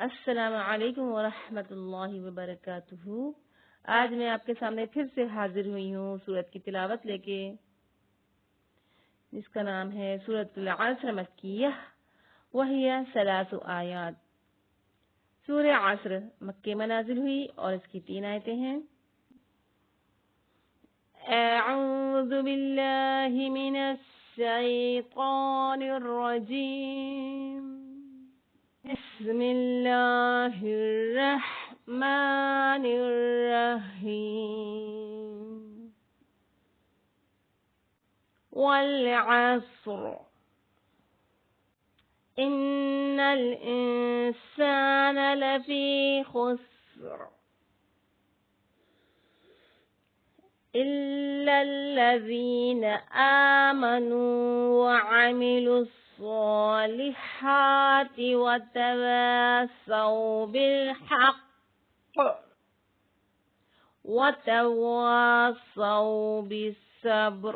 अस्सलामु अलैकुम वरहमतुल्लाहि वबरकातुहू। आज मैं आपके सामने फिर से हाजिर हुई हूँ सूरत की तिलावत लेके, जिसका नाम है सूरतुल अस्र मक्किय्यह वहिया सलासु आयात। सूरह अस्र मक्के में नाजिल हुई और इसकी 3 आयतें हैं। अऊज़ु बिल्लाहि मिनश शैतानिर रजीम। बिस्मिल्लाहिर्रहमानिर्रहीम। वल अस्र इन्नल इंसान लफी खुस्र इल्लल्लज़ीन आमनू व अमिलुस्सॉलिहाति वतवासौ बिलहक़्क़ वतवासौ बिस्सब्र।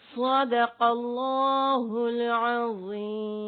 सदक़ल्लाहुल अज़ीम।